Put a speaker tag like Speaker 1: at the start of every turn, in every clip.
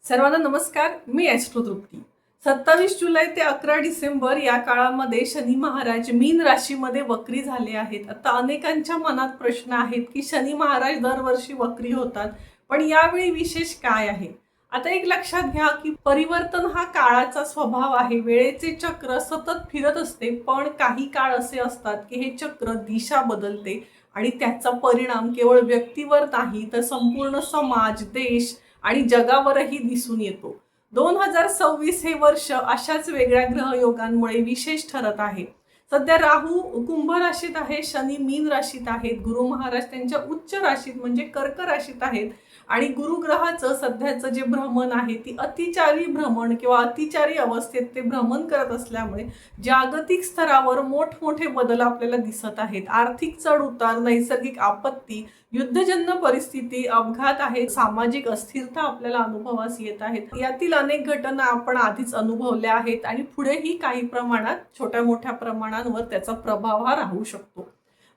Speaker 1: सर्वांना नमस्कार. मी ॲस्ट्रो तृप्ती. 27 जुलै ते 11 डिसेंबर या काळामध्ये शनी महाराज मीन राशीमध्ये वक्री झाले आहेत. आता अनेकांच्या मनात प्रश्न आहेत की शनी महाराज दरवर्षी वक्री होतात, पण यावेळी विशेष काय आहे? आता एक लक्षात घ्या की परिवर्तन हा काळाचा स्वभाव आहे. वेळेचे चक्र सतत फिरत असते, पण काही काळ असे असतात की हे चक्र दिशा बदलते आणि त्याचा परिणाम केवळ व्यक्तीवर नाही तर संपूर्ण समाज, देश आणि जगावरही दिसून येतो. 2026 हे वर्ष अशाच वेगळ्या ग्रहयोगांमुळे विशेष ठरत आहे. सध्या राहू कुंभ राशीत आहे, शनी मीन राशीत आहेत, गुरु महाराज त्यांच्या उच्च राशीत म्हणजे कर्क राशीत आहेत आणि गुरु ग्रहाचं सध्याचं जे भ्रमण आहे ती अतिचारी भ्रमण किंवा अतिचारी अवस्थेत ते भ्रमण करत असल्यामुळे जागतिक स्तरावर मोठमोठे बदल आपल्याला दिसत आहेत. आर्थिक चढ उतार, नैसर्गिक आपत्ती, युद्धजन्य परिस्थिती, अपघात आहेत, सामाजिक अस्थिरता आपल्याला अनुभवास येत आहेत. यातील अनेक घटना आपण आधीच अनुभवल्या आहेत आणि पुढेही काही प्रमाणात छोट्या मोठ्या प्रमाणांवर त्याचा प्रभाव हा राहू शकतो.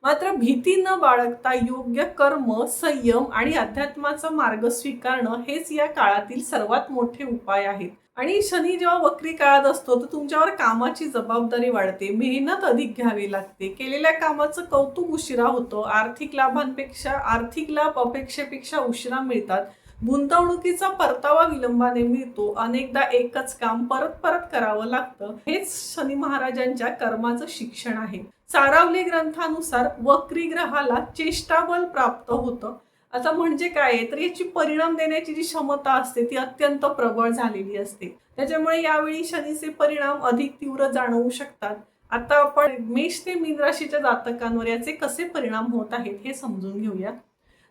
Speaker 1: मात्र भीती न बाळगता योग्य कर्म, संयम आणि अध्यात्माचा मार्ग स्वीकारणं हेच या काळातील सर्वात मोठे उपाय आहेत. आणि शनी जेव्हा वक्री काळात असतो तर तुमच्यावर कामाची जबाबदारी वाढते, मेहनत अधिक घ्यावी लागते, केलेल्या कामाचं कौतुक उशिरा होतं, आर्थिक लाभ अपेक्षेपेक्षा उशिरा मिळतात, गुंतवणुकीचा परतावा विलंबाने मिळतो, अनेकदा एकच काम परत परत करावं लागतं. हेच शनी महाराजांच्या कर्माचं शिक्षण आहे. सारावली ग्रंथानुसार वक्री ग्रहाला चेष्टाबल प्राप्त होतं. आता म्हणजे काय आहे तर याची परिणाम देण्याची जी क्षमता असते ती अत्यंत प्रबळ झालेली असते. त्याच्यामुळे यावेळी शनीचे परिणाम अधिक तीव्र जाणवू शकतात. आता आपण मेष ते मीन राशीच्या जातकांवर याचे कसे परिणाम होत आहेत हे समजून घेऊया.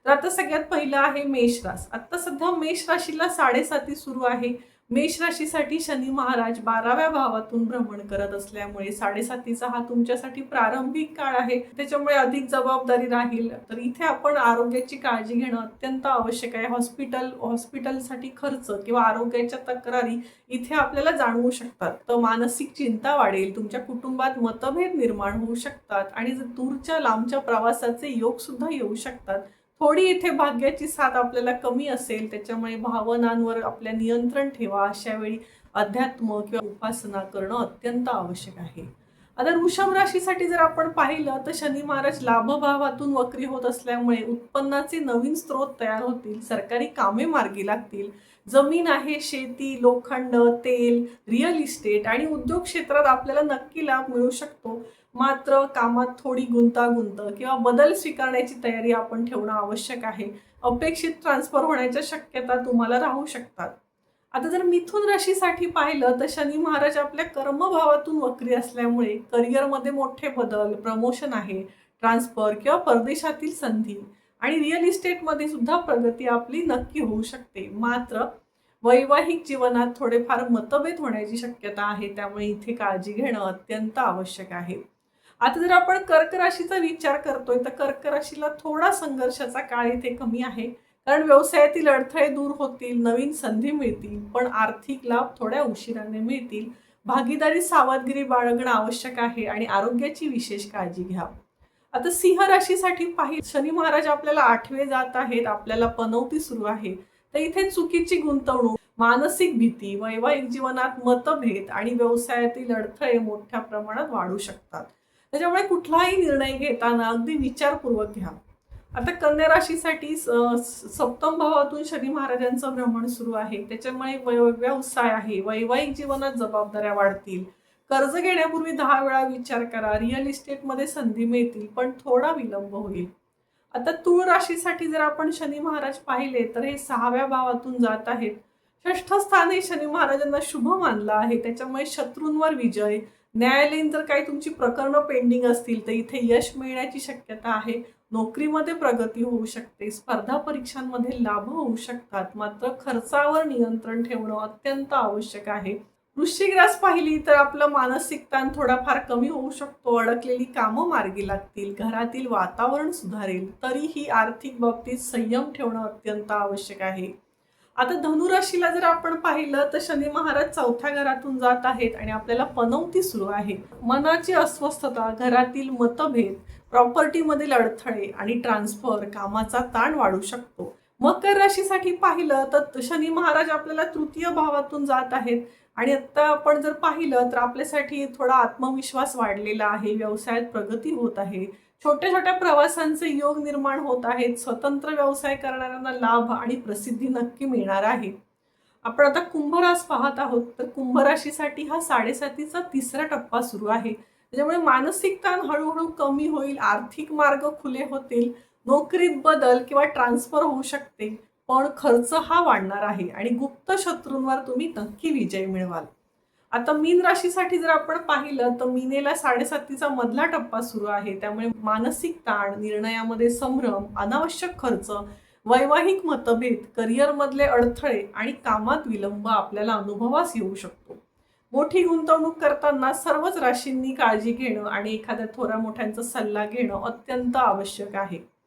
Speaker 1: तर आता सगळ्यात पहिलं आहे मेष रास. आता सध्या मेष राशीला 7.5 सुरू आहे. मेष राशीसाठी शनी महाराज 12व्या भावातून भ्रमण करत असल्यामुळे 7.5 हा तुमच्यासाठी प्रारंभिक काळ आहे. त्याच्यामुळे अधिक जबाबदारी राहील. तर इथे आपण आरोग्याची काळजी घेणं अत्यंत आवश्यक आहे. हॉस्पिटलसाठी खर्च किंवा आरोग्याच्या तक्रारी इथे आपल्याला जाणवू शकतात. तर मानसिक चिंता वाढेल, तुमच्या कुटुंबात मतभेद निर्माण होऊ शकतात आणि दूरच्या लांबच्या प्रवासाचे योग सुद्धा येऊ शकतात. थोडी इथे भाग्याची साथ आपल्याला कमी असेल, त्याच्यामुळे भावनांवर आपल्या नियंत्रण ठेवा. अशा वेळी अध्यात्म किंवा उपासना करणं अत्यंत आवश्यक आहे. आता वृषभ राशीसाठी जर आपण पाहिलं तर शनी महाराज लाभभावातून वक्री होत असल्यामुळे उत्पन्नाचे नवीन स्रोत तयार होतील, सरकारी कामे मार्गी लागतील. जमीन आहे, शेती, लोखंड, तेल, रिअल इस्टेट आणि उद्योग क्षेत्रात आपल्याला नक्की लाभ मिळू शकतो. मात्र कामात थोडी गुंतागुंत किंवा बदल स्वीकारण्याची तयारी आपण ठेवणं आवश्यक आहे. अपेक्षित ट्रान्सफर होण्याच्या शक्यता तुम्हाला राहू शकतात. आता जर मिथुन राशीसाठी पाहिलं तर शनी महाराज आपल्या कर्मभावातून वक्री असल्यामुळे करिअरमध्ये मोठे बदल, प्रमोशन आहे, ट्रान्सफर किंवा परदेशातील संधी आणि रिअल इस्टेटमध्ये सुद्धा प्रगती आपली नक्की होऊ शकते. मात्र वैवाहिक जीवनात थोडेफार मतभेद होण्याची शक्यता आहे, त्यामुळे इथे काळजी घेणं अत्यंत आवश्यक आहे. आता जर आपण कर्क राशीचा विचार करतोय तर कर्क राशीला थोडा संघर्षाचा काळ इथे कमी आहे, कारण व्यवसायातील अडथळे दूर होतील, नवीन संधी मिळतील, पण आर्थिक लाभ थोड्या उशिराने मिळतील. भागीदारी सावधगिरी बाळगणं आवश्यक आहे आणि आरोग्याची विशेष काळजी घ्या. आता सिंह राशीसाठी शनी महाराज आपल्याला 8वे जात आहेत, आपल्याला पनौती सुरू आहे. तर इथे चुकीची गुंतवणूक, मानसिक भीती, वैवाहिक जीवनात मतभेद आणि व्यवसायातील अडथळे मोठ्या प्रमाणात वाढू शकतात. त्याच्यामुळे कुठलाही निर्णय घेताना अगदी विचारपूर्वक घ्या. आता कन्या राशीसाठी सप्तम भावातून शनी महाराजांचं भ्रमण सुरू आहे, त्याच्यामुळे व्यवसाय आहे, वैवाहिक जीवनात जबाबदाऱ्या वाढतील. कर्ज घेण्यापूर्वी 10 वेळा विचार करा. रिअल इस्टेटमध्ये संधी मिळतील, पण थोडा विलंब होईल. आता तुळ राशीसाठी जर आपण शनी महाराज पाहिले तर हे 6व्या भावातून जात आहेत. 6ष्ठ स्थान हे शनी महाराजांना शुभ मानलं आहे, त्याच्यामुळे शत्रूंवर विजय, न्यायालयीन जर काही तुमची प्रकरणं पेंडिंग असतील तर इथे यश मिळण्याची शक्यता आहे. नोकरीमध्ये प्रगती होऊ शकते, स्पर्धा परीक्षांमध्ये लाभ होऊ शकतात. मात्र खर्चावर नियंत्रण ठेवणं अत्यंत आवश्यक आहे. वृश्चिक रास पाहिली तर आपलं मानसिक ताण थोडाफार कमी होऊ शकतो, अडकलेली कामं मार्गी लागतील, घरातील वातावरण सुधारेल. तरीही आर्थिक बाबतीत संयम ठेवणं अत्यंत आवश्यक आहे. आता धनुराशीला जर आपण पाहिलं तर शनी महाराज 4थ्या घरातून जात आहेत आणि आपल्याला पनौती सुरू आहे. मनाची अस्वस्थता, घरातील मतभेद, प्रॉपर्टीमधील अडथळे आणि ट्रान्सफर, कामाचा ताण वाढू शकतो. मकर राशीसाठी पाहिलं तर शनी महाराज आपल्याला तृतीय भावातून जात आहेत आणि आता आपण जर पाहिलं तर आपल्यासाठी थोडा आत्मविश्वास वाढलेला आहे, व्यवसायात प्रगती होत आहे, छोट्या छोट्या प्रवासांचे योग निर्माण होत आहेत, स्वतंत्र व्यवसाय करणाऱ्यांना लाभ आणि प्रसिद्धी नक्की मिळणार आहे. आपण आता कुंभ रास पाहत आहोत तर कुंभ राशीसाठी हा 7.5चा तिसरा टप्पा सुरू आहे. त्याच्यामुळे मानसिक ताण हळूहळू कमी होईल, आर्थिक मार्ग खुले होतील, नोकरीत बदल किंवा ट्रान्सफर होऊ शकते, पण खर्च हा वाढणार आहे आणि गुप्त शत्रूंवर तुम्ही नक्की विजय मिळवाल. आता मीन राशीसाठी जर आपण पाहिलं तर मीनेला 7.5चा मधला टप्पा सुरू आहे. त्यामुळे मानसिक ताण, निर्णयामध्ये संभ्रम, अनावश्यक खर्च, वैवाहिक मतभेद, करिअरमधले अडथळे आणि कामात विलंब आपल्याला अनुभवास येऊ शकतो. मोठी गुंतवणूक करताना सर्वच राशींनी काळजी घेणं आणि एखाद्या थोरा मोठ्यांचा सल्ला घेणं अत्यंत आवश्यक आहे.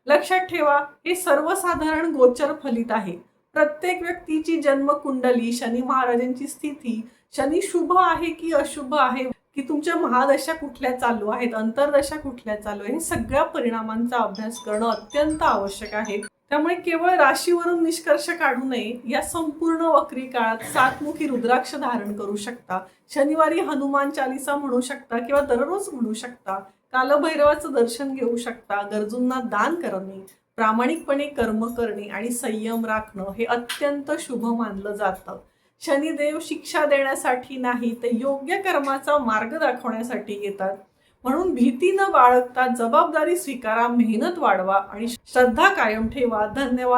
Speaker 1: लक्षात ठेवा, हे सर्वसाधारण गोचर फलित आहे. प्रत्येक व्यक्तीची जन्मकुंडली, शनी महाराजांची स्थिती, शनी शुभ आहे की अशुभ आहे, की तुमच्या महादशा कुठल्या चालू आहेत, अंतर्दशा कुठल्या चालू आहे, हे सगळ्या परिणामांचा अभ्यास करणं अत्यंत आवश्यक आहे. त्यामुळे केवळ राशीवरून निष्कर्ष काढू नये. या संपूर्ण वक्री काळात सातमुखी रुद्राक्ष धारण करू शकता, शनिवारी हनुमान चालिसा म्हणू शकता किंवा दररोज म्हणू शकता, कालभैरवाचं दर्शन घेऊ शकता, गरजूंना दान करणे, प्रामाणिकपणे कर्म करणे आणि संयम राखणं हे अत्यंत शुभ मानलं जातं. शनिदेव शिक्षा देण्यासाठी नाही तर योग्य कर्माचा मार्ग दाखवण्यासाठी येतात. म्हणून भीती न बाळगता जबाबदारी स्वीकारा, मेहनत वाढवा आणि श्रद्धा कायम ठेवा. धन्यवाद.